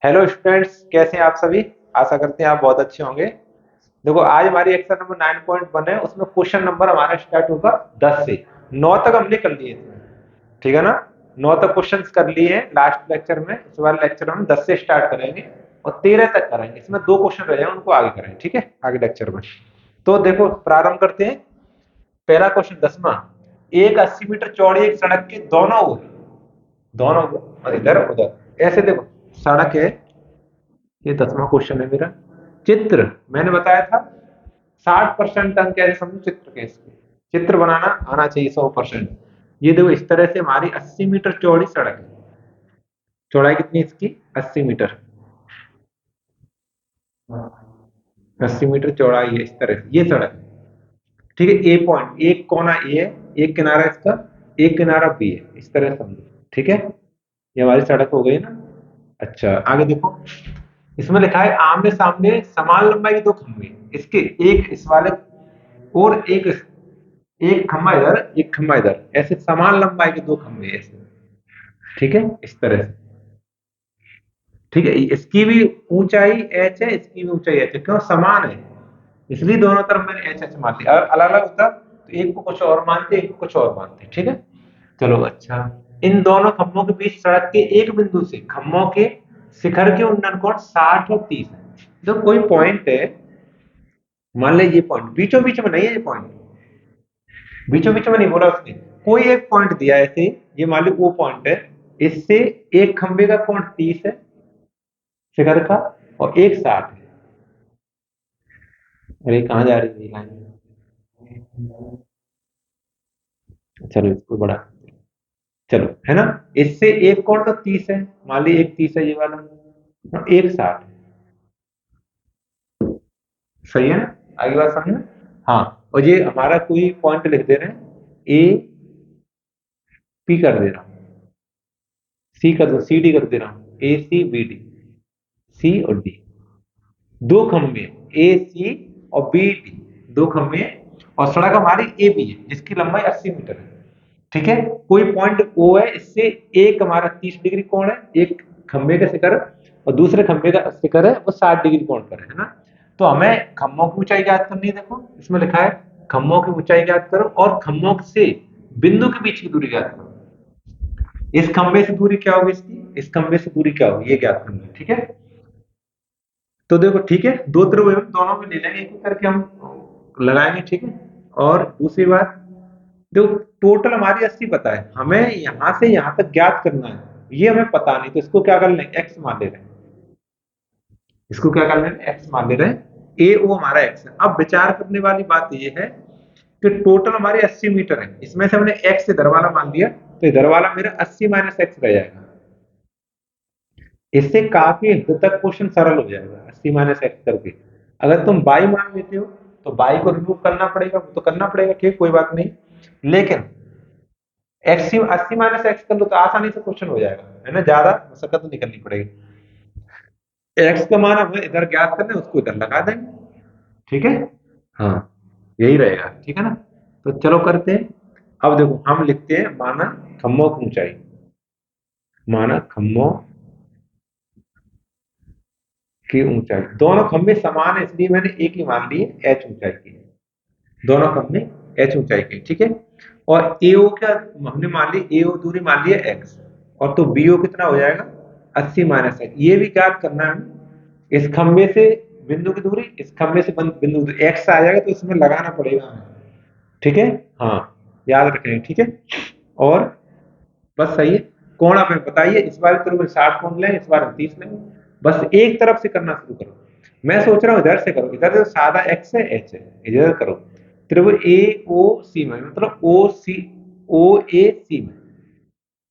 Hello students, कैसे हैं आप सभी। आशा करते हैं आप बहुत अच्छे होंगे। देखो, आज हमारी एक्सरसाइज नंबर 9.1 है। उसमें क्वेश्चन नंबर हमारा स्टार्ट होगा 10 से। 9 तक हमने कर लिए इसमें, ठीक है ना। 9 तक क्वेश्चंस कर लिए हैं लास्ट लेक्चर में। इस बार लेक्चर हम 10 से स्टार्ट करेंगे और 13 तक करेंगे। इसमें दो क्वेश्चन रहे हैं, उनको आगे करेंगे, ठीक है, आगे लेक्चर में। तो देखो, प्रारंभ करते हैं। पहला क्वेश्चन 10वां। एक 80 मीटर चौड़ी एक सड़क के दोनों ओर, इधर उधर ऐसे देखो, सड़क है। ये 10वां क्वेश्चन है मेरा। चित्र मैंने बताया था 60% अंक कैसे समझो चित्र के इसके। चित्र बनाना आना चाहिए 100%। ये देखो, इस तरह से हमारी 80 मीटर चौड़ी सड़क है। चौड़ाई कितनी इसकी? 80 मीटर। 80 मीटर चौड़ाई है इस तरह से ये सड़क है। ठीक है, ए पॉइंट, एक कोना ए है, एक किनारा इसका, एक किनारा बी है, इस तरह से समझो। ठीक है, ये हमारी सड़क हो गई ना। अच्छा, आगे देखो। इसमें लिखा है आमने सामने समान लंबाई के दो खंभे। इसके एक इस वाले और एक खंभा इधर, एक खंभा इधर, ऐसे समान लंबाई के दो खंभे ऐसे। ठीक है, इस तरह से। ठीक है, इसकी भी ऊंचाई एच है, इसकी भी ऊंचाई एच है। क्यों? समान है, इसलिए दोनों तरफ मैंने एच एच मान लिया। अगर अलग अलग होता तो एक को कुछ और मानते, एक को कुछ और मानते। ठीक है, चलो। अच्छा, इन दोनों खंभों के बीच सड़क के एक बिंदु से खंभों के शिखर के उन्नयन कोण 60 और 30 है। तो कोई पॉइंट है, मान लीजिए ये पॉइंट बीचों बीच में नहीं है। ये पॉइंट बीचों बीच में नहीं बोला उसने, कोई एक पॉइंट दिया है ऐसे। ये मान लो वो पॉइंट है। इससे एक खंबे का कोण 30 है शिखर का, और एक 60 है। अरे कहाँ जा रही है ये लाइन? चलो इसको बड़ा, चलो, है ना। इससे एक कोण तो 30 है, मान ली एक 30 है ये वाला, और एक 60 है। सही है ना? आगे बात समझ में? हाँ। और ये हमारा कोई पॉइंट लिख दे रहे हैं, ए पी कर दे रहा हूँ, सी कर दो, सी डी कर दे रहा हूँ, ए सी बी डी, सी और डी। दो खंभे, ए सी और बी डी, दो खंभे। और सड़क हमारी ए बी है जिसकी लंबाई 80 मीटर है। ठीक है, कोई पॉइंट ओ है, इससे एक हमारा 30 डिग्री कोण है, एक खंभे का शिखर, और दूसरे खंभे का शिखर है वो 60 डिग्री कोण पर है ना। तो हमें खंभों की ऊंचाई ज्ञात करनी है। देखो, इसमें लिखा है खंभों की ऊंचाई ज्ञात करो और खंभों से बिंदु के बीच की दूरी ज्ञात करो। इस खंभे से दूरी क्या होगी इसकी, इस खंभे से दूरी क्या होगी, ये ज्ञात करनी है। ठीक है, तो देखो, ठीक है, दो त्रिभुज हम दोनों में ले लेंगे, एक एक करके हम लगाएंगे। ठीक है, और दूसरी बात, जो टोटल हमारी 80 पता है, हमें यहां से यहां तक ज्ञात करना है। ये हमें पता नहीं, तो इसको क्या कर लेंगे, एक्स मान ले रहे हैं। इसको क्या कर लेंगे, एक्स मान ले रहे हैं। ए ओ हमारा एक्स है। अब विचार करने वाली बात ये है कि टोटल हमारी 80 मीटर है, इसमें से हमने एक्स इधर वाला मान लिया, तो इधर वाला मेरा 80 माइनस एक्स रह जाएगा। इससे काफी हद तक क्वेश्चन सरल हो जाएगा 80 माइनस एक्स करके। अगर तुम बाई मान लेते हो तो बाई को रिमूव करना पड़ेगा, वो तो करना पड़ेगा, ठीक, कोई बात नहीं। लेकिन एक्स 80 माइनस एक्स कर लो तो आसानी से क्वेश्चन हो जाएगा, है ना, ज्यादा मशक्कत नहीं करनी पड़ेगी। एक्स का मान हमें इधर ज्ञात करना है, उसको इधर लगा देंगे। ठीक है, हाँ, यही रहेगा। ठीक है ना। तो चलो करते हैं। अब देखो, हम लिखते हैं माना खम्भों की ऊंचाई। माना खम्भों की ऊंचाई, दोनों खंभे समान है इसलिए मैंने एक ही मान ली है, एच ऊंचाई की। दोनों खंभे एच ऊंचाई की, ठीक है। और एओ क्या हमने मान ली, एओ दूरी मान ली है एक्स, और तो बीओ कितना हो जाएगा, 80 माइनस एक्स। ये भी ज्ञात करना है, इस खंभे से बिंदु की दूरी, इस खंभे से बिंदु की दूरी, एक्स आ जाएगा तो इसमें लगाना पड़ेगा हमें। ठीक है, हाँ, याद रखेंगे। ठीक है, और बस सही है। कोण आप हमें बताइए, इस बार तो 60 कोण लें, इस बार 30 लें। बस एक तरफ से करना शुरू करो। मैं सोच रहा हूँ इधर से करो, इधर जो सादा एक्स है एच है, इधर करो। त्रिभुज ए ओ सी में, मतलब ओ सी, ओ ए सी में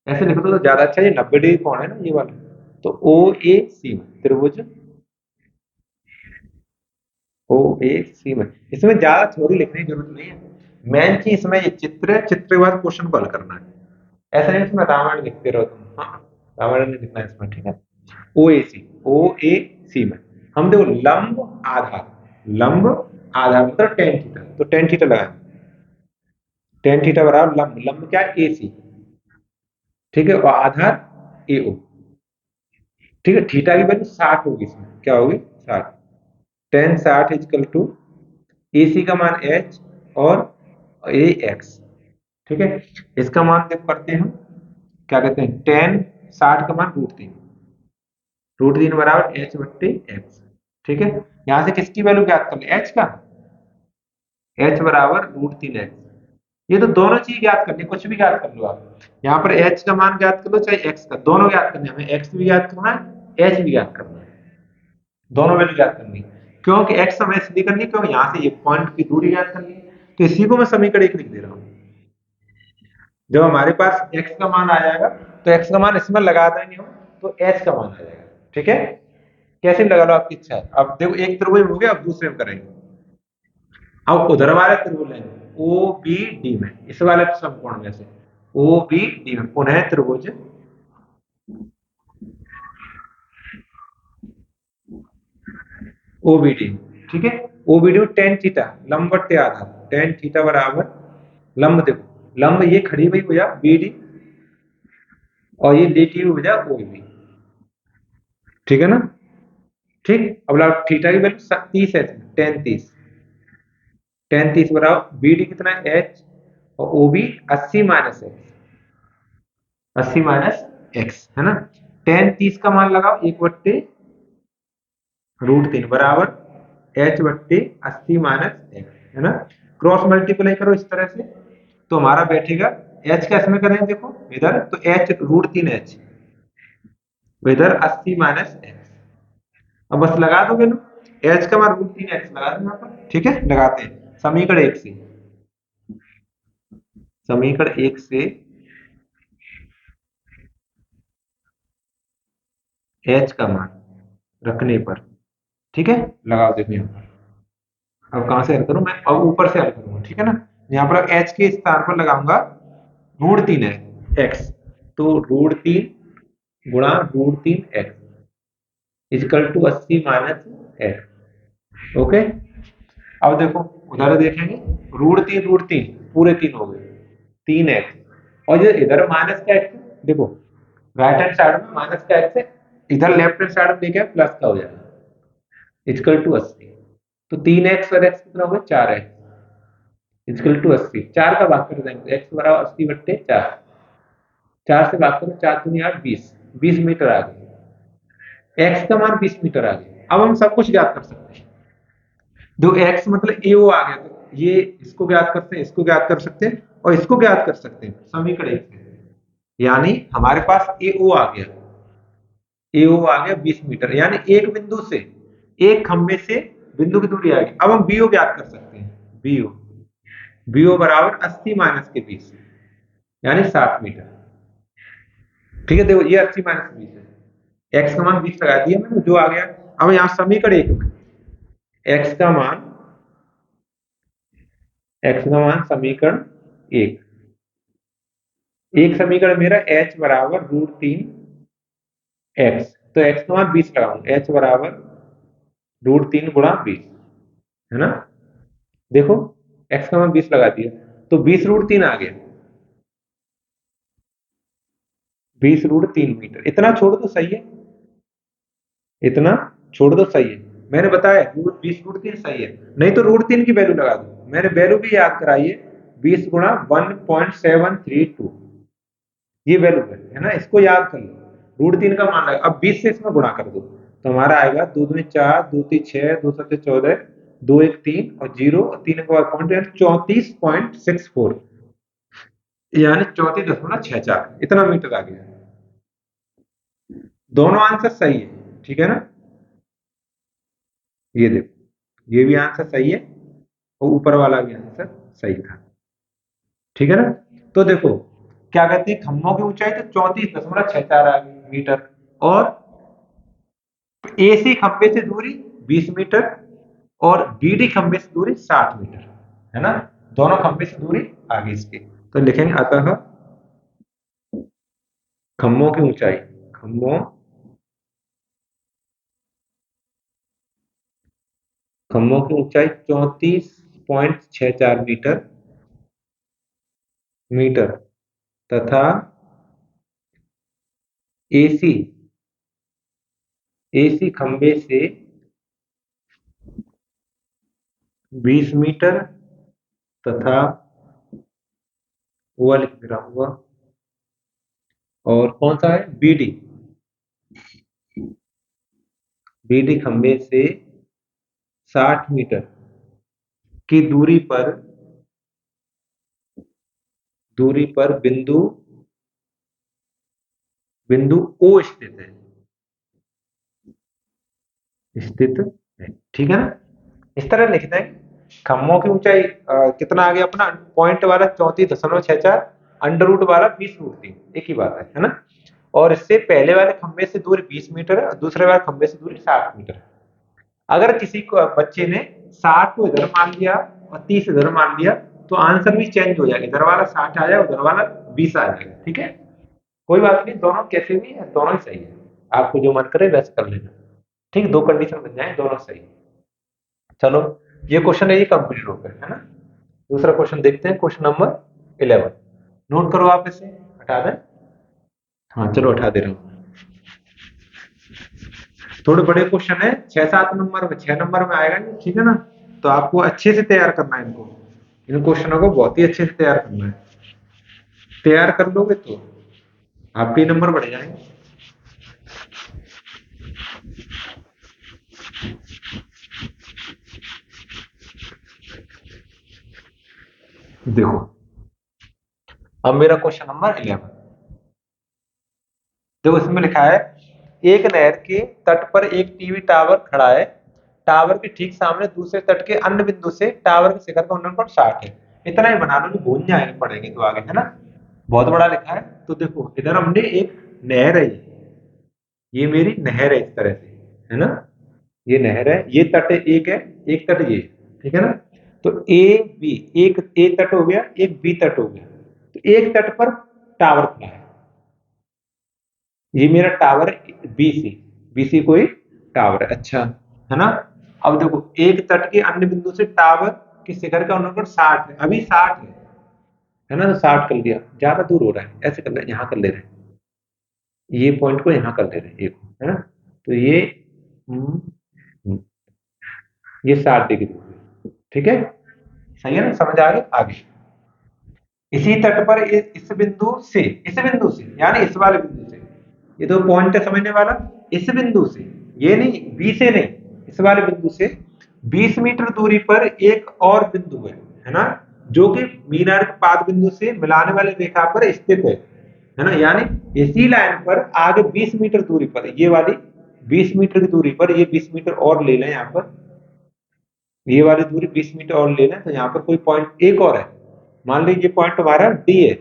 ऐसे लिखो तो ज्यादा अच्छा है। ये 90 डिग्री कोण है ना ये वाला, तो ओ ए सी में त्रिभुज ओ ए सी में। इसमें ज्यादा थ्योरी लिखने की जरूरत नहीं है। मेन चीज इसमें ये चित्र है, चित्र के बाद क्वेश्चन को हल करना है। ऐसा नहीं इसमें रामायण लिखते रहो तुम, हाँ, रामायण नहीं लिखना है इसमें। ठीक है, ओ ए सी, ओ ए सी में हम देखो लंब आधार, लंब आधार मतलब टेन थीटा, तो टेन थीटा लगाए। टेन थीटा बराबर लंब, लंब क्या है, ए सी। ठीक है, और आधार ए ओ। ठीक है, थीटा की वैल्यू 60 होगी, इसमें क्या होगी 60, टेन 60 इजकल टू ए सी का मान एच और ए एक्स। ठीक है, इसका मान देख करते हैं हम, क्या कहते हैं, टेन 60 का मान रूट तीन बराबर एच बट्टे एक्स। ठीक है, यहां से किसकी वैल्यू ज्ञात कर ले, एच का, एच बराबर रूट 3 एक्स। ये तो दोनों चीज ज्ञात करनी, कुछ भी ज्ञात कर लो आप, यहाँ पर एच का मान ज्ञात कर लो चाहे एक्स का, दोनों ज्ञात करने, हमें एक्स भी ज्ञात करना है एच भी ज्ञात करना है, दोनों वैल्यू ज्ञात करनी है। क्योंकि एक्स हमें इसलिए करनी है क्योंकि यहाँ से ये पॉइंट की दूरी ज्ञात करनी है, तो इसी को मैं समीकरण एक लिख दे रहा हूँ। जब हमारे पास एक्स का मान आ जाएगा तो एक्स का मान इसमें लगा देंगे हम, तो एच का मान आ जाएगा। ठीक है, कैसे भी लगा लो, आपकी इच्छा है। अब देखो एक त्रिभुज हो गया, अब दूसरे में करेंगे। अब उधर वाले त्रिभुज लेंगे ओ बी डी में, इस वाले समकोण में से ओ बी डी में पुनः त्रिभुज ओ बी डी। ठीक है, ओ बी डी में टेन थीटा लंब बट्टे आधार, टेन थीटा बराबर लंब, देखो लंब ये खड़ी हुई हो जा बी डी और ये लेटी हुई हो जा ओ बी। ठीक है ना, ठीक। अब थीटा की वैल्यू 30 है, टेन 30, टेन 30 बराबर बी डी कितना है एच, और O B 80 minus X, 80 minus X, है ना। टेन 30 का मान लगाओ एक बट्टे रूट 3 बराबर एच बट्टे 80 माइनस एक्स, है ना। क्रॉस मल्टीप्लाई करो इस तरह से, तो हमारा बैठेगा एच का इसमें करें देखो इधर, तो एच रूट 3 एच, इधर 80 माइनस एक्स। अब बस लगा दो वैल्यू, एच का मान रूट 3 एक्स लगा दो यहाँ पर। ठीक है, लगाते हैं समीकरण एक से, समीकरण एक से एच का मान रखने पर, ठीक है, लगा देखो यहाँ पर। अब कहां से हल करूं मैं, अब ऊपर से हल करूंगा, ठीक है ना। यहाँ पर एच के स्थान पर लगाऊंगा रूट 3 है एक्स, तो रूट 3 गुणा root 3 X is equal to 80 minus X. Okay, अब देखो उधर देखेंगे, रूट 3 पूरे 3 हो गए, 3 एक्स, और ये इधर माइनस का एक्स, देखो राइट हैंड साइड में माइनस का एक्स है, इधर लेफ्ट हैंड साइड में देखे प्लस का हो जाएगा, इजकल टू 80। तो 3 एक्स और एक्स कितना हो गया 4 एक्स इजकल टू 80, 4 का भाग कर देंगे, एक्स बराबर 80 बट्टे 4, 4 से भाग करो, 4 दूनी 8 20, 20 मीटर आ गए, एक्स का मान 20 मीटर आ गया। अब हम सब कुछ ज्ञात कर सकते हैं, दो एक्स मतलब ए ओ आ गया, तो ये इसको ज्ञात करते हैं, इसको ज्ञात कर सकते हैं और इसको ज्ञात कर सकते हैं समीकरण एक से। यानी हमारे पास ए ओ आ गया, ए ओ आ गया 20 मीटर, यानी एक बिंदु से, एक खंबे से बिंदु की दूरी आ गई। अब हम बीओ ज्ञात कर सकते हैं, बीओ, बीओ बराबर 80 माइनस के 20, यानी 60 मीटर। ठीक है, देखो ये 80 माइनस 20 है, एक्स का मान 20 लगा दिया मैंने, जो आ गया। अब यहाँ समीकरण एक में एक्स का मान, एक्स का मान समीकरण एक, एक समीकरण मेरा एच बराबर रूट 3 एक्स, तो एक्स का मान 20 लगाऊंगा, एच बराबर रूट 3 गुणा 20, है ना। देखो एक्स का मान 20 लगा दिया, तो 20 रूट 3 आ गया, 20 रूट 3 मीटर, इतना छोड़ दो सही है, इतना छोड़ दो सही है। मैंने बताया रूट 20 रूट 3 सही है, नहीं तो रूट 3 की वैल्यू लगा दो, मैंने वैल्यू भी याद कराई है, 20 गुणा 1.732, ये वैल्यू है ना, इसको याद कर लो। रूट 3 का मान लगा, अब 20 से इसमें गुणा कर दो, तो हमारा आएगा 2 दूनी 4, 2 3 6, 2 7 14, 2 1 3 और 0 और 3 के बाद पॉइंट 34.64, यानी 34.64, इतना मीटर आ गया। दोनों आंसर सही है, ठीक है ना। ये देखो ये भी आंसर सही है और ऊपर वाला भी आंसर सही था, ठीक है ना। तो देखो क्या कहते हैं, खंभों की ऊंचाई तो 34.64 आ गई मीटर, और एसी खंबे से दूरी 20 मीटर और बीडी खंबे से दूरी 60 मीटर, है ना। दोनों खंबे से दूरी आ गई इसकी, तो लिखेंगे अतः खंभों की ऊंचाई, खंभों खंभों की ऊंचाई 34.64 मीटर मीटर तथा एसी एसी खंबे से 20 मीटर तथा हुआ लिख रहा हुआ, और कौन सा है, बीडी, बीडी खंबे से 60 मीटर की दूरी पर बिंदु बिंदु ओ स्थित है। ठीक है ना, इस तरह लिखते हैं। खम्भों की ऊंचाई कितना आ गया अपना, पॉइंट वाला 34.64, अंडर रूट वाला 20√3, एक ही बात है ना। और इससे पहले वाले खंभे से दूरी 20 मीटर है और दूसरे वाले खंभे से दूरी 60 मीटर है। अगर किसी को बच्चे ने 60 को इधर मान लिया और 30 इधर मान लिया तो आंसर भी चेंज हो जाएगा, इधर वाला 60 आया उधर वाला 20 आ जाएगा। ठीक है, कोई बात नहीं, दोनों कैसे भी है, दोनों ही सही है, आपको जो मन करे वैसे कर लेना। ठीक, दो कंडीशन बन जाए, दोनों सही है। चलो, ये क्वेश्चन है, ये कंप्लीट हो गया है ना। दूसरा क्वेश्चन देखते हैं, क्वेश्चन नंबर 11। नोट करो आप इसे, हटा दें। हाँ चलो, हटा दे रहा हूँ। थोड़े बड़े क्वेश्चन है, 6-7 नंबर में, 6 नंबर में आएगा नहीं, ठीक है ना। तो आपको अच्छे से तैयार करना है इनको, इन क्वेश्चनों को बहुत ही अच्छे से तैयार करना है। तैयार कर लोगे तो आपके नंबर बढ़ जाएंगे। देखो, अब मेरा क्वेश्चन नंबर 11। देखो, इसमें लिखा है, एक नहर के तट पर एक टीवी टावर खड़ा है। टावर के ठीक सामने दूसरे तट के अन्य बिंदु से टावर के शिखर का उन्नयन कोण 60 है। इतना ही बना लो, भूल जाएंगे पढ़ेंगे तो आगे, है ना। बहुत बड़ा लिखा है। तो देखो, इधर हमने एक नहर है, ये मेरी नहर है, इस तरह से, है ना। ये नहर है, ये तट एक है, एक तट ये, ठीक है ना। तो ए बी, एक ए तट हो गया, एक बी तट हो गया। तो एक तट पर टावर खड़ा है, ये मेरा टावर बीसी, बीसी कोई टावर है, अच्छा, है ना। अब देखो, एक तट के अन्य बिंदु से टावर के शिखर का उन्नयन 60 है, अभी 60 है ना। तो 60 कर लिया, ज्यादा दूर हो रहा है, ऐसे कर ले, यहाँ कर ले रहे हैं, ये पॉइंट को यहाँ कर ले रहे हैं, एक, है ना। तो ये हम्म, हम्म, ये 60 डिग्री, ठीक है, सही है ना, समझ आ गई आगे। इसी तट पर इस बिंदु से यानी इस वाले बिंदु से, ये तो पॉइंट है समझने वाला, इस बिंदु से, ये नहीं, बी से नहीं, इस वाले बिंदु से 20 मीटर दूरी पर एक और बिंदु है ना, जो कि मीनार के पाद बिंदु से मिलाने वाली रेखा पर स्थित है ना। यानी इसी लाइन पर आगे 20 मीटर दूरी पर, ये वाली 20 मीटर की दूरी पर, ये 20 मीटर और ले लें यहाँ पर, ये वाली दूरी 20 मीटर और ले लें, तो यहाँ पर कोई पॉइंट एक और है, मान लीजिए पॉइंट हमारा डी है,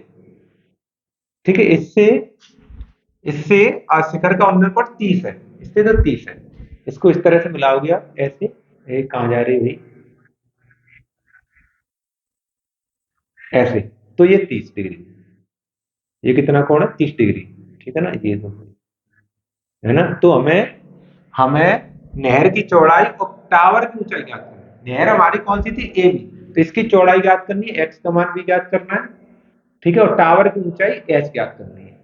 ठीक है। इससे इससे शिखर का उन्नयन कोण 30 है, इससे तो 30 है, इसको इस तरह से मिलाओगे आप ऐसे, कहाँ जा रही हुई, ऐसे, तो ये 30 डिग्री, ये कितना कोण है, 30 डिग्री, ठीक है ना, ये तो, है ना। तो हमें हमें नहर की चौड़ाई और टावर की ऊंचाई ज्ञात करनी है। नहर हमारी कौन सी थी, ए बी, तो इसकी चौड़ाई ज्ञात करनी है, एक्स का मान भी ज्ञात करना है, ठीक है, और टावर की ऊंचाई एच ज्ञात करनी है,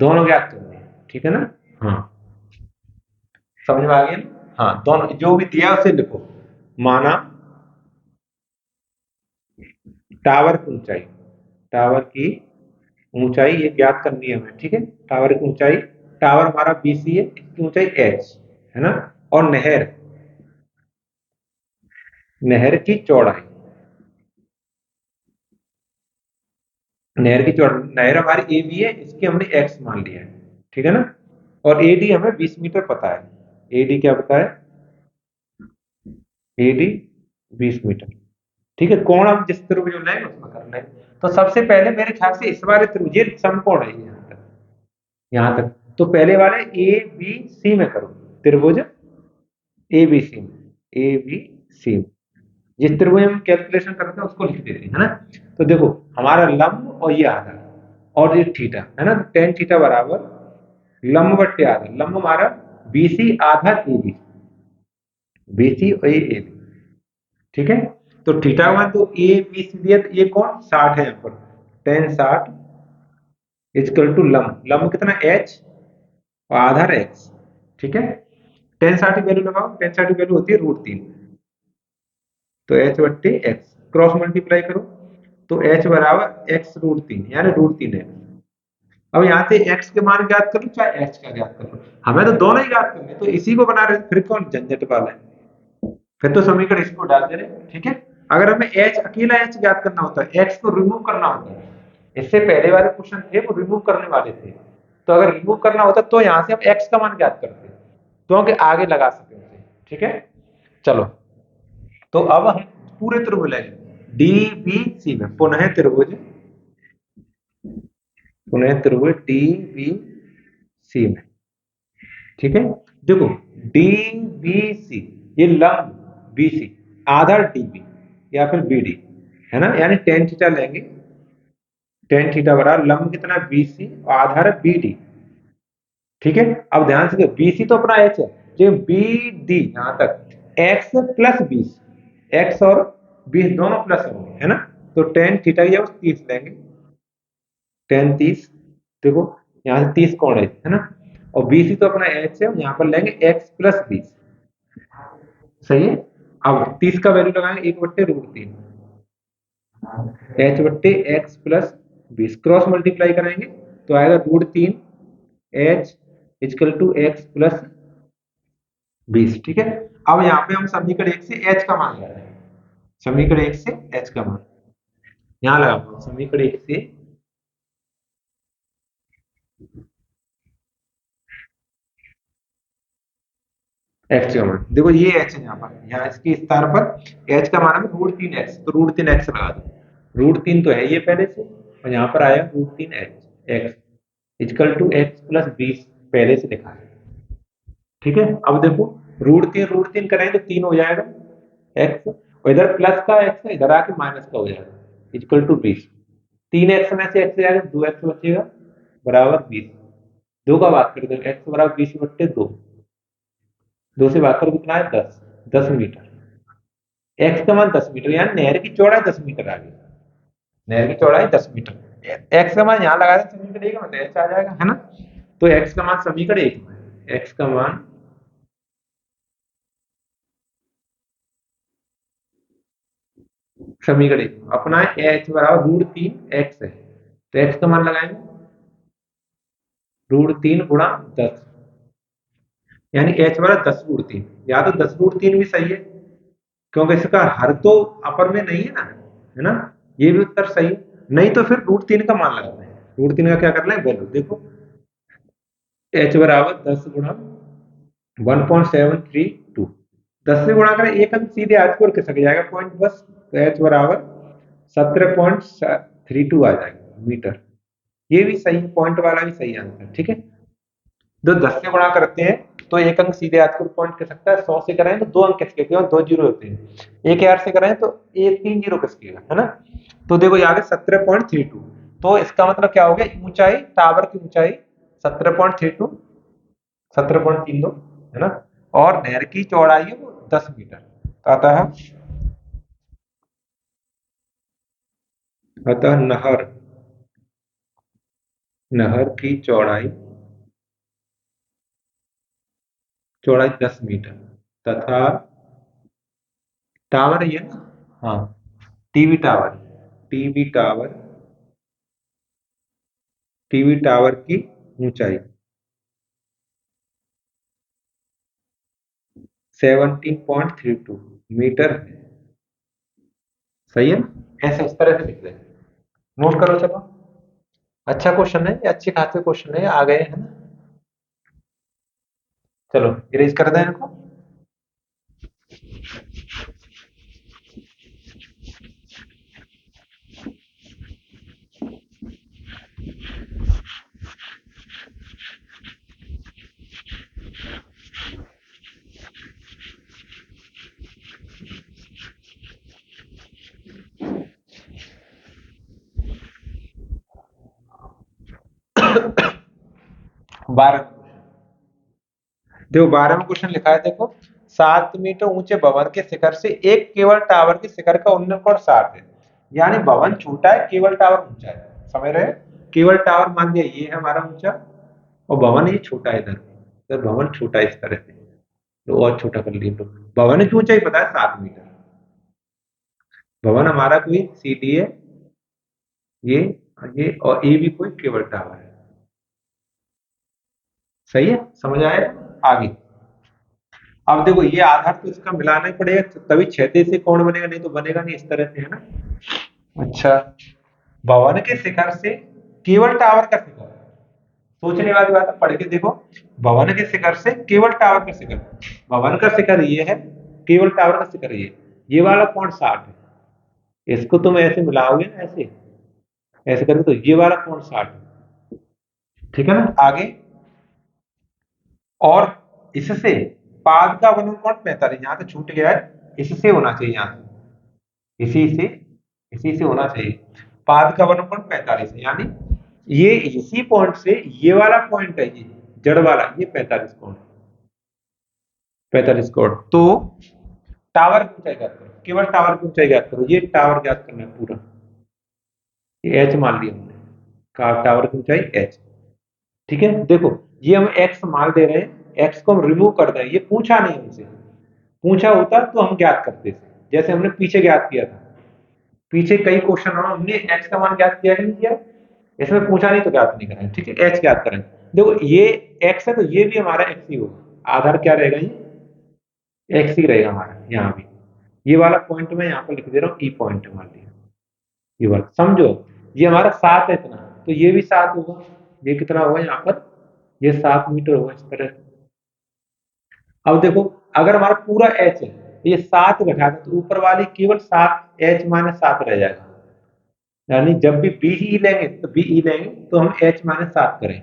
दोनों ज्ञात करने हैं, ठीक है ना। हाँ, समझ में आ गया ना। हाँ, दोनों जो भी दिया उसे लिखो, माना टावर की ऊंचाई, टावर की ऊंचाई ये ज्ञात करनी है हमें, ठीक है। टावर की ऊंचाई, टावर हमारा बीसी है, इसकी ऊंचाई एच है ना। और नहर, नहर की चौड़ाई, नहर की चौड़ाई, नहर हमारी ए बी है, इसकी हमने एक्स मान लिया है, ठीक है ना। और एडी हमें 20 मीटर पता है, एडी क्या पता है, एडी 20 मीटर, ठीक है। कोण हम जिस त्रिभुज में लेंगे उसमें कर लेंगे। तो सबसे पहले मेरे ख्याल से इस वाले त्रिभुज, ये समकोण है, यहाँ तक, यहाँ तक। तो पहले वाले ए बी सी में करो, त्रिभुज ए बी सी में, ए बी सी में, जिस त्रिभुज हम कैलकुलेशन करते हैं उसको लिख देते हैं, है ना। तो देखो, हमारा लंब और ये आधा और ये थीटा, है ना, तो टेन थीटा बराबर लंब बट्टे आधा, लंब हमारा बीसी आधा ए बी, बीसी और ये ए बी, ठीक है। तो थीटा का मान तो ए बी सी दिया, तो ये कौन 60 है, यहाँ पर टेन 60 इजकल टू लंब, लंब कितना एच और आधार एक्स, ठीक है, टेन साठ की वैल्यू लगाओ, टेन साठ की वैल्यू होती है √3, तो h बट्टे एक्स, क्रॉस मल्टीप्लाई करो तो h बराबर x√3 यानी √3x। अब यहाँ से x के मान ज्ञात कर लो चाहे h का ज्ञात कर लो, हमें तो दोनों ही ज्ञात करने, तो इसी को बना रहे फिर कौन झंझट वाला है, फिर तो समीकरण इसको डाल दे रहे, ठीक है। अगर हमें h अकेला h ज्ञात करना होता है, x को रिमूव करना होता है, इससे पहले वाले क्वेश्चन थे वो रिमूव करने वाले थे, तो अगर रिमूव करना होता तो यहाँ से हम x का मान ज्ञात करते क्योंकि आगे लगा सके उसे, ठीक है। चलो तो अब हम पूरे त्रिभुज लेंगे डी बी सी में, पुनः त्रिभुज डी बी सी में, ठीक है। देखो डी बी सी, ये लंब बी सी, आधार डी बी या फिर बी डी, है ना, यानी टेन थीटा लेंगे, टेन थीटा बराबर लंब कितना बी सी और आधार है बी डी, ठीक है। अब ध्यान से बी सी तो अपना एच है, जो बी डी यहां तक एक्स प्लस 20, एक्स और 20 दोनों प्लस होंगे, है ना, तो टेन थीटा की जगह 30 लेंगे, टेन 30, देखो यहाँ से 30 कौन है ना, और बी सी तो अपना एच है, यहाँ पर लेंगे एक्स प्लस 20, सही है। अब 30 का वैल्यू लगाएंगे 1/√3, एच बट्टे एक्स प्लस 20, क्रॉस मल्टीप्लाई करेंगे तो आएगा √3 H is equal to X plus 20, ठीक है। अब यहाँ पे हम समीकरण 1 से h का मान लगा रहे हैं, समीकरण 1 से h का मान यहाँ लगा, समीकरण 1 से h का मान, देखो ये h है यहाँ पर, यहाँ इसके स्थान पर h का मान है √3x, तो √3x लगा दो, √3 तो है ये पहले से, और यहाँ पर आया √3x x is equal to X plus 20 पहले से लिखा है, ठीक है। अब देखो √3 करेंगे तो 3 हो जाएगा x, और इधर प्लस का x है, इधर आके माइनस का हो जाएगा इक्वल टू 20, 3x में से x जाएगा 2x बचेगा बराबर 20, दो का भाग कर दो x बराबर 20/2, दो से भाग कर कितना है 10, 10 मीटर, x का मान 10 मीटर, यानी नहर की चौड़ाई 10 मीटर आ गई, नहर की चौड़ाई 10 मीटर, x का मान यहाँ लगा दें समीकरण 1 में तो h आ जाएगा, है ना, तो x का मान समीकरण 1 में, x का मान समीकरण अपना h बराबर √3x है, तो x का मान लगाएंगे √3 × 10, यानी h बराबर 10√3, या तो 10√3 भी सही है क्योंकि इसका हर तो अपर में नहीं है ना, है ना, ये भी उत्तर सही है, नहीं तो फिर √3 का मान लगाते हैं, √3 का क्या करना है वैल्यू देखो, h बराबर 10 × 1.732, 10 से गुणा करें एक अंक सीधे हाथ को खिसक जाएगा पॉइंट बस, तो h बराबर 17.32 आ जाएगा मीटर, ये भी सही है, पॉइंट वाला भी सही आंसर, ठीक है। जो 10 से गुणा करते हैं तो एक अंक सीधे हाथ को पॉइंट कर सकता है, 100 से कराएं तो दो अंक खिसकेगा, दो जीरो होते हैं, 1000 से कराएं तो एक 3 जीरो खिसकेगा, है ना, तो देखो यहाँ 17.32, तो इसका मतलब क्या हो गया, ऊंचाई टावर की ऊंचाई 17.32, 17.32, है ना, और नहर की चौड़ाई है वो 10 मीटर, तो अतः नहर नहर की चौड़ाई 10 मीटर तथा टावर ये ना, हाँ, TV tower, TV tower TV tower की ऊंचाई 17.32 मीटर है, सही है ना, ऐसे इस तरह से लिख रहे हैं, नोट करो चलो, अच्छा क्वेश्चन है ये, अच्छे खासे क्वेश्चन है, आ गए है ना, चलो इरेज कर दें इनको। 12 देखो 12 में क्वेश्चन लिखा है, देखो 7 मीटर ऊंचे भवन के शिखर से एक केवल टावर के शिखर का उन्नयन कोण 60 है, यानी भवन छोटा है केवल टावर ऊंचा है, समझ रहे हैं, केवल टावर मान लिया ये है हमारा ऊंचा और भवन ये छोटा है इधर, तो भवन छोटा इस तरह से, तो और छोटा कर लिए। तो भवन की ऊंचाई पता है 7 मीटर। भवन हमारा कोई सीटी है, ये ये और ए भी कोई केबल टावर है। सही है, समझ आया? आगे अब देखो, ये आधार तो इसका मिलाना ही पड़ेगा, तभी क्षैतिज से कोण बनेगा, नहीं तो बनेगा नहीं इस तरह से, है ना। अच्छा, भवन के शिखर से केबल टावर का शिखर, सोचने वाली बात है, पढ़ के देखो। भवन के शिखर से केबल टावर का शिखर, भवन का शिखर ये है, केबल टावर का शिखर ये वाला कोण 60 है। इसको तुम ऐसे मिलाओगे ना, ऐसे ऐसे करके, तो ये वाला कोण 60 है। ठीक है ना। आगे, और इससे पाद का वनन कोण 45, यहां से छूट गया है, इससे होना चाहिए, यहां से इसी से होना चाहिए। पाद का वनन कोण 45 है, यानी ये इसी पॉइंट से ये वाला पॉइंट है, ये जड़ वाला, ये 45 कोण, 45 कोण। तो टावर की ऊंचाई ज्ञात करो, केवल टावर की ऊंचाई ज्ञात करो, ये टावर ज्ञात करना है पूरा। ये एच मान लिया हमने, टावर की ऊंचाई एच। ठीक है, देखो ये हम एक्स मान दे रहे हैं, एक्स को हम रिमूव कर दें, ये पूछा नहीं हमसे, पूछा होता तो हम ज्ञात करते थे, जैसे हमने पीछे ज्ञात किया था। पीछे कई क्वेश्चन हमने एक्स का मान ज्ञात किया कि नहीं किया, इसमें पूछा नहीं तो ज्ञात नहीं करें। ठीक है, एच ज्ञात करें। देखो ये एक्स है, तो ये भी हमारा एक्स ही होगा, आधार क्या रहेगा, ये एक्स ही रहेगा हमारा। यहाँ भी ये वाला पॉइंट मैं यहाँ पर लिख दे रहा हूँ, ई पॉइंट मान लिया, ये वाला समझो। ये हमारा 7 है इतना, तो ये भी 7 होगा। ये कितना होगा यहाँ पर, ये 7 मीटर होगा इस तरह। अब देखो, अगर हमारा पूरा एच है, ये 7 घटा दे, तो ऊपर वाली केवल 7, एच माइनस 7 रह जाएगा। यानी जब भी बी ई लेंगे, तो बी ई लेंगे तो हम एच माइनस 7 करें,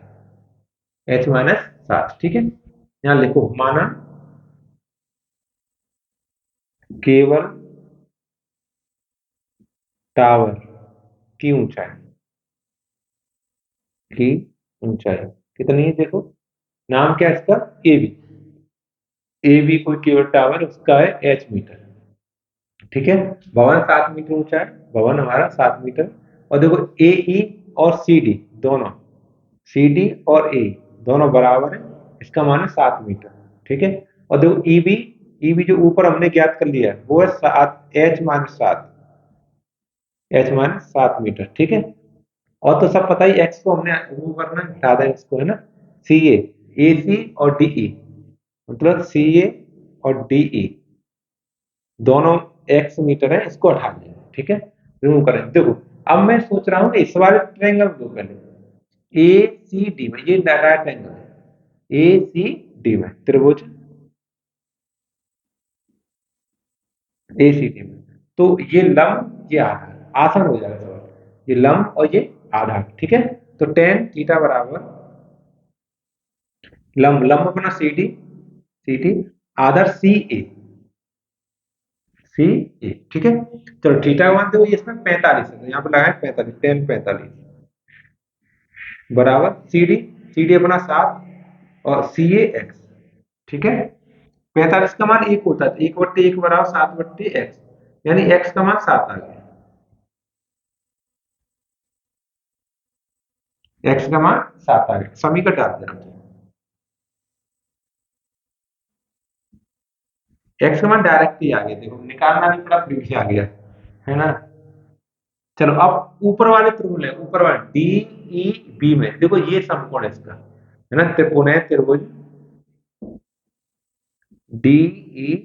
एच माइनस 7। ठीक है, यहाँ लिखो, माना केवल टावर की ऊंचाई, की ऊंचाई कितनी है, देखो नाम क्या है इसका, ए बी। ए बी कोई केबल टावर, उसका है एच मीटर। ठीक है, भवन 7 मीटर ऊंचा है, भवन हमारा 7 मीटर। और देखो ए ई और सी डी दोनों, सी डी और ए दोनों बराबर है, इसका मान है 7 मीटर। ठीक है, और देखो ई बी जो ऊपर हमने ज्ञात कर लिया है, वो है 7, एच मान 7, एच मान 7 मीटर। ठीक है, और तो सब पता ही, एक्स को हमने रिमूव करना है, हटा दें इसको, है ना। सी ए सी और डी ई, मतलब सी ए और डी ई दोनों एक्स मीटर है, इसको हटा दें। ठीक है, रिमूव करें। देखो अब मैं सोच रहा हूँ कि इस वाले ट्रायंगल दो पहले, ए सी डी में, ये राइट एंगल है, ए सी डी में त्रिभुज, ए सी डी में, तो ये लंब ये आधार, आसान हो जाएगा सवाल, ये लंब और ये आधार। ठीक है, तो टेन थीटा बराबर लंब, लंब अपना सी डी, आधार सी ए, सी ए। ठीक है, चलो थीटा का मान देखो, ये इसमें 45 है, तो यहाँ पे लगाए 45, टेन 45 बराबर सी डी अपना 7 और सी ए एक्स। ठीक है, 45 का मान 1 होता है, तो 1/1 बराबर 7/x, यानी x का मान 7 आ गया, x का मान 7 आ गया, समीकरण डाल देना। x का मान डायरेक्ट ही आ गया, देखो निकालना नहीं पड़ा, फिर भी आ गया, है ना। चलो अब ऊपर वाले त्रिभुज है, ऊपर वाले डी ई बी में देखो, ये समकोण है इसका, है ना, त्रिकोण है त्रिभुज डी ई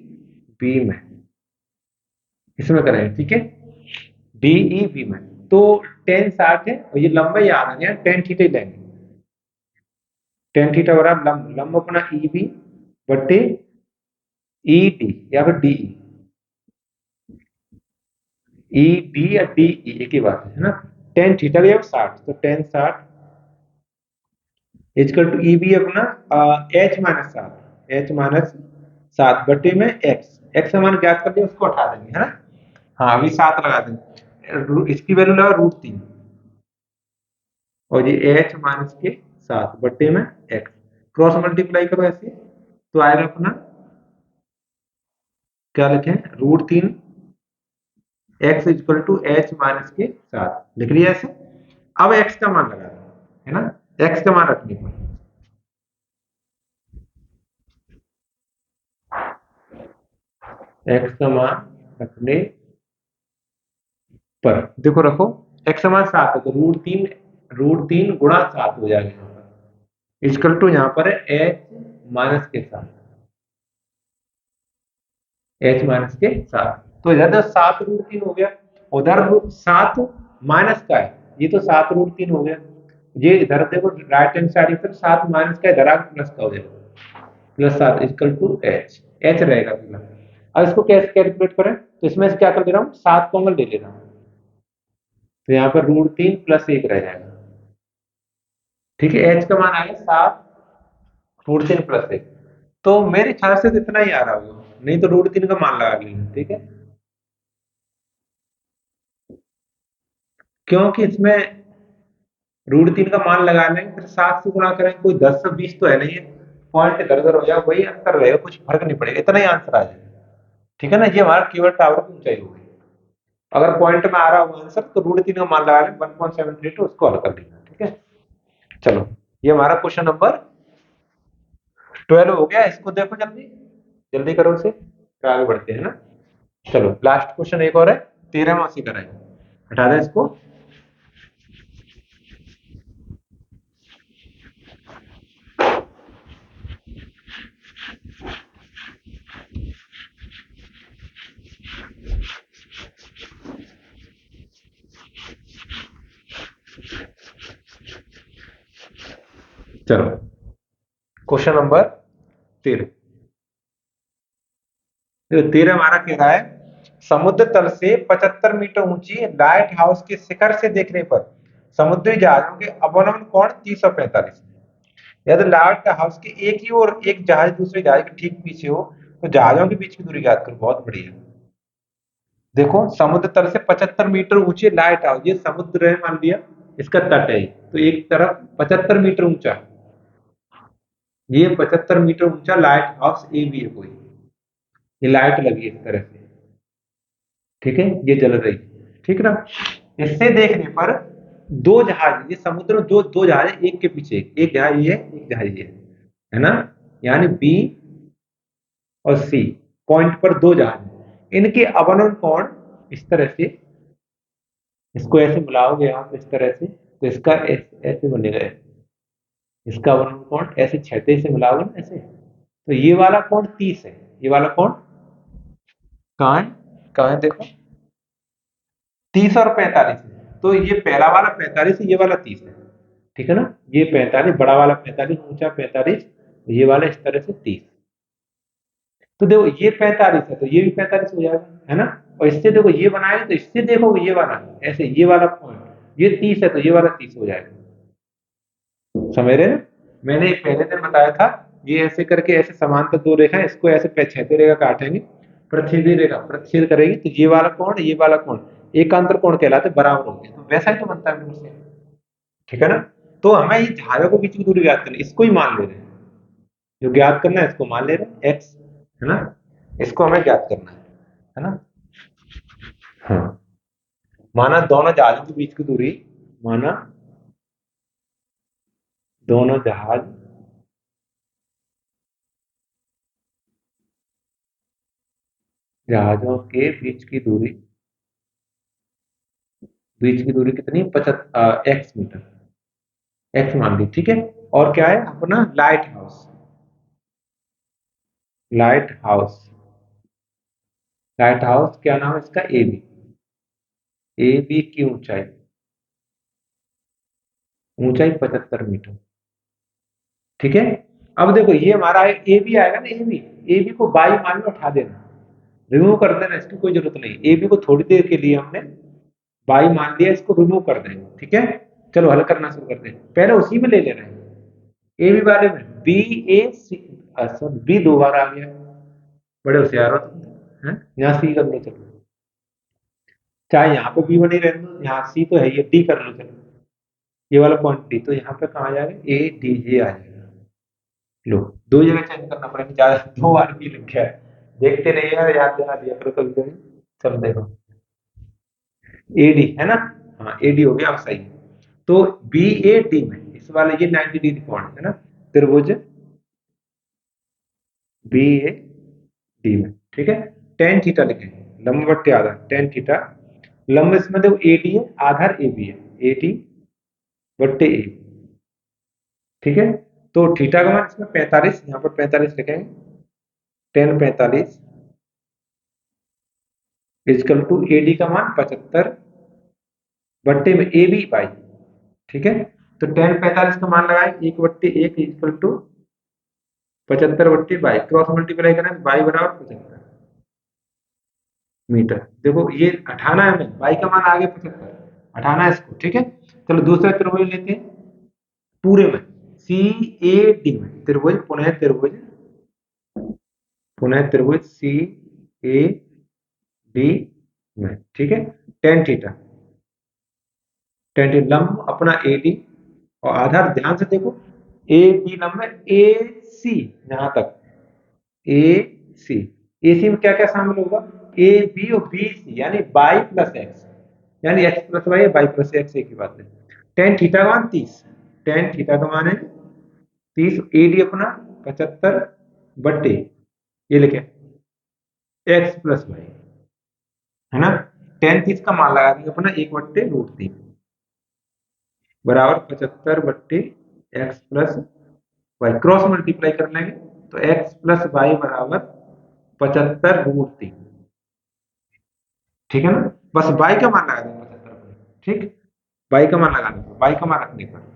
बी में, इसमें करें। ठीक है, डी ई बी में, तो टेन 60 है, और ये लंबाई आ रहा है, टेन थीटा ही लेंगे, टेन थीटा बराबर लंब, लंब अपना ई बी बटे ई डी, या फिर डी ई डी या डी ई एक ही बात है ना। टेन थीटा भी अब 60, तो tan 60 is equal to E B अपना एच माइनस 7, एच माइनस 7 बटे में एक्स, एक्स का मान ज्ञात कर दिया, उसको हटा देंगे, है ना। हाँ, अभी 7 लगा देंगे, इसकी वैल्यू लगा √3, और ये एच माइनस के 7 बटे में एक्स, क्रॉस मल्टीप्लाई करो ऐसे, तो आएगा अपना, क्या लिखें, √3 X equal to H minus के 7 लिख लिया ऐसे। अब एक्स का मान लगा दो, है ना, एक्स का मान रखने पर एक्स का मान रखने पर देखो रखो, एक्स का मान 7 है तो रूट तीन गुणा 7 हो जाएगा यहाँ पर, इक्वल टू यहाँ पर है एच माइनस के साथ, एच माइनस के साथ। तो इधर तो 7 रूट 3 हो गया, उधर 7 माइनस का है, ये तो 7 रूट 3 हो गया। ये इधर देखो राइट हैंड साइड पर 7 माइनस का, इधर आके प्लस का हो जाएगा, +7 इक्वल टू एच, एच रहेगा अगला। अब इसको कैसे कैलकुलेट करें, तो इसमें से क्या कर दे रहा हूँ, 7 कॉमन ले ले रहा हूँ, तो यहाँ पर रूट 3 + 1 रह जाएगा। ठीक है, एच का मान आएगा 7 √3 + 1, तो मेरे ख्याल से तो इतना ही आ रहा होगा, नहीं तो रूट 3 का मान लगा लेना। ठीक है, क्योंकि इसमें √3 का मान लगा लेंगे फिर 7 से गुणा करेंगे, कोई 10 से 20 तो है नहीं है, पॉइंट इधर उधर हो जाएगा, वही अंतर रहेगा, कुछ फर्क नहीं पड़ेगा, इतना ही आंसर आ जाएगा। ठीक है ना, ये हमारा केवल टावर की ऊंचाई होगी। अगर पॉइंट में आ रहा होगा आंसर तो √3 का मान लगा लें 1.732, उसको हल कर लेना। ठीक है, चलो ये हमारा क्वेश्चन नंबर 12 हो गया। इसको देखो जल्दी जल्दी करो इसे, फिर आगे बढ़ते हैं ना। चलो लास्ट क्वेश्चन एक और है, 13वां सी का है, हटा दें इसको। चलो क्वेश्चन नंबर 13, 13 हमारा कह रहा है, समुद्र तल से 75 मीटर ऊंची लाइट हाउस के शिखर से देखने पर समुद्री जहाजों के अवनमन कोण 345। यदि लाइट हाउस के एक ही और एक जहाज दूसरे जहाज के ठीक पीछे हो तो जहाजों के बीच की दूरी ज्ञात करो। बहुत बढ़िया, देखो समुद्र तल से 75 मीटर ऊंची लाइट हाउस, ये समुद्र है मान लिया, इसका तट है, तो एक तरफ 75 मीटर ऊंचा, ये 75 मीटर ऊंचा लाइट हाउस ए भी है कोई, ये लाइट लगी है इस तरह से। ठीक है, ये जल रही, ठीक ना। इससे देखने पर दो जहाज, ये समुद्र में दो दो जहाज हैं, एक के पीछे एक जहाज ये है, एक जहाज ये है ना, यानी बी और सी पॉइंट पर दो जहाज हैं, इनके अवनमन कोण इस तरह से, इसको ऐसे मिलाओगे आप इस तरह से तो इसका ऐसे बनेगा, इसका अवनमन कोण ऐसे क्षैतिज से मिलाओगे ना ऐसे, तो ये वाला कोण 30 है, ये वाला कोण कहाँ है, कहाँ है देखो, 30 और 45 है, तो ये पहला वाला 45 है, ये वाला 30 है। ठीक है ना, ये 45 बड़ा वाला 45 ऊंचा 45, ये वाला इस तरह से 30, तो देखो ये 45 है तो ये भी 45 हो जाएगा, है ना। और इससे देखो ये बनाएंगे तो इससे देखो ये वाला ऐसे, ये वाला पॉइंट ये 30 है तो ये वाला 30 हो जाएगा, समझ रहे ना। मैंने पहले दिन बताया था, ये ऐसे करके ऐसे समांतर दो रेखा, इसको ऐसे क्षैतिज रेखा काटेंगे, प्रतिच्छेदी रेखा प्रतिच्छेद करेगी तो ये वाला कोण ये वाला कोण एकांतर कोण कहलाते, बराबर होंगे, तो वैसा ही तो बनता है बिल्कुल सेम। ठीक है ना, तो हमें ये जहाजों के बीच की दूरी ज्ञात करनी, इसको ही मान ले रहे हैं, जो ज्ञात करना है इसको मान ले रहे हैं एक्स, है ना, इसको हमें ज्ञात करना है ना। हाँ, माना दोनों जहाजों के बीच की दूरी, माना दोनों जहाजों के बीच की दूरी कितनी, 75 एक्स मीटर, एक्स मान ली। ठीक है, और क्या है अपना light house, light house, light house क्या नाम है इसका, ए बी, ए बी की ऊंचाई, ऊंचाई 75 मीटर। ठीक है, अब देखो ये हमारा ए बी आएगा ना, ए बी को बाई मान में उठा देना, रिमूव कर देना, इसकी कोई जरूरत नहीं, ए बी को थोड़ी देर के लिए हमने बाई मान लिया, इसको रिमूव कर देंगे। ठीक है, चलो हल करना शुरू करते हैं, पहले उसी में ले लेना है, ए बी वाले में बी ए सी, सॉरी बी दो बार आ गया, बड़े होशियार हो तुम, हैं यहाँ सी कर लो, चलो चाहे यहाँ पे बी बनी रहने दो, यहाँ सी तो है, ये डी कर लो, चलो ये वाला पॉइंट डी, तो यहाँ पे कहाँ आ जाएगा, ए डी ये आ जाएगा। लो दो जगह चेंज करना पड़ेगा, ज्यादा 2 बार भी लिख गया है, देखते रहिए यार, याद दिला दिया करो कभी कभी। चलो देखो ए डी है ना, हाँ ए डी हो गया, अब सही है। तो बी ए डी में इस वाले ये 90 डिग्री कोण है ना, त्रिभुज बी ए डी में। ठीक है, टेन थीटा लिखेंगे, लंब बट्टे आधार टेन थीटा। लंब इसमें देखो ए डी है, आधार ए बी है, ए डी बट्टे ए, ठीक है। तो थीटा का मान इसमें 45, यहाँ पर 45 लिखेंगे, tan 45 is equal to A D का मान 75 बट्टे में ए बी बाई, ठीक है। तो टेन 45 का मान लगाएंगे, एक बट्टे एक इजकल टू 75 बट्टे बाई, क्रॉस मल्टीप्लाई करें बाई बराबर 75 मीटर। देखो ये हटाना है हमें, बाई का मान आगे 75, हटाना है इसको, ठीक है। चलो दूसरा त्रिभुज लेते हैं पूरे में, सी ए डी में त्रिभुज, पुनः त्रिभुज सी ए डी में, ठीक है। टेन थीटा, टेन थीटा लंब अपना ए डी और आधार, ध्यान से देखो ए डी लंब है ए सी, यहां तक ए सी, ए सी में क्या क्या शामिल होगा, ए बी और बी सी, यानी बाई प्लस एक्स, यानी X plus Y, Y plus X, एक ही बात है। टेन थीटा का मान 30, टेन थीटा का मान है 30, ए डी अपना 75 बट्टे ये लिखे एक्स प्लस वाई, है ना। टेन 30 का मान लगा देंगे अपना 1/√3 बराबर 75 बट्टे X plus Y, cross multiply कर लेंगे तो एक्स प्लस वाई बराबर 75√3, ठीक है ना। बस बाई का मान लगा देंगे 75, ठीक, बाई का मान लगा देंगे, बाई का मान रखने पर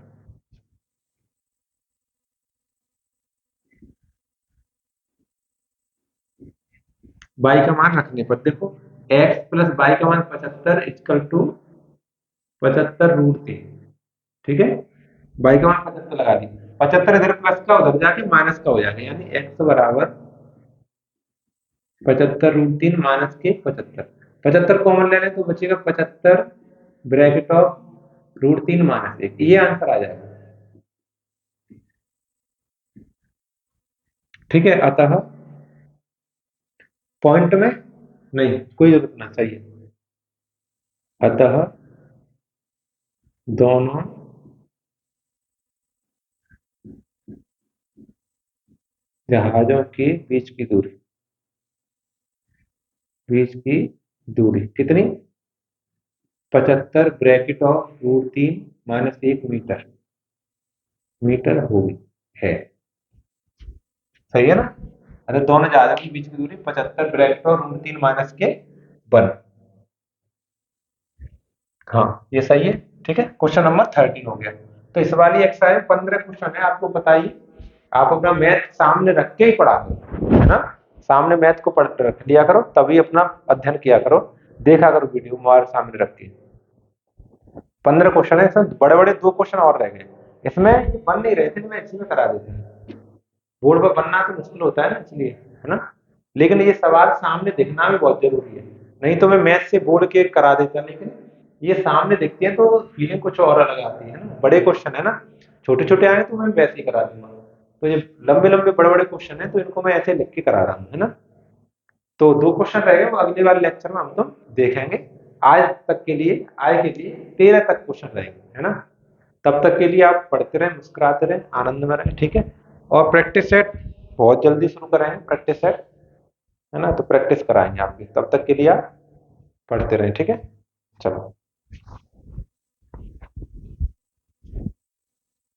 बाई का मान रखने पर देखो एक्स प्लस बाई का मान 75 इक्वल टू 75√3, ठीक है। बाई का मान 75 लगा दी, 75 इधर प्लस का उधर जाके माइनस का हो जाएगा, यानी एक्स बराबर 75√3 माइनस के 75, 75 कॉमन ले लें तो बचेगा 75 ब्रैकेट ऑफ √3 माइनस 1, ये आंसर आ जाएगा, ठीक है। अतः पॉइंट में नहीं कोई जरूरत ना चाहिए, अतः दोनों जहाजों के बीच की दूरी कितनी, 75 ब्रैकेट ऑफ √3 माइनस 1 मीटर होगी, है, सही है ना। अरे दोनों जहाजों के बीच की दूरी 75 ब्रैकेट और √3 माइनस के 1, हाँ ये सही है, ठीक है। क्वेश्चन नंबर 13 हो गया। तो इस वाली एक्सरसाइज में 15 क्वेश्चन है, आपको बताइए, आप अपना मैथ सामने रख के ही पढ़ा करो, है ना। सामने मैथ को पढ़ रख लिया करो, तभी अपना अध्ययन किया करो, देखा करो वीडियो मोबाइल सामने रख के। 15 क्वेश्चन है, इसमें बड़े बड़े 2 क्वेश्चन और रह गए, इसमें ये बन नहीं रहे थे, मैं इसी में करा देते हैं, बोर्ड पर बनना तो मुश्किल होता है ना, इसलिए, है ना। लेकिन ये सवाल सामने दिखना भी बहुत जरूरी है, नहीं तो मैं मैथ से बोल के करा देता, लेकिन ये सामने दिखते हैं तो फीलिंग कुछ और अलग आती है ना। बड़े क्वेश्चन है ना, छोटे छोटे आए तो मैं वैसे ही करा दूंगा, तो ये लंबे लंबे बड़े बड़े क्वेश्चन है तो इनको मैं ऐसे लिख के करा रहा हूँ, है ना। तो 2 क्वेश्चन रह गए, वो अगले वाले लेक्चर में हम तो देखेंगे। आज के लिए 13 तक क्वेश्चन रहेंगे, है ना। तब तक के लिए आप पढ़ते रहें, मुस्कुराते रहें, आनंद में रहें, ठीक है। और प्रैक्टिस सेट बहुत जल्दी शुरू कराएंगे, प्रैक्टिस सेट, है ना, तो प्रैक्टिस कराएंगे आपकी, तब तक के लिए आप पढ़ते रहें, ठीक है। चलो।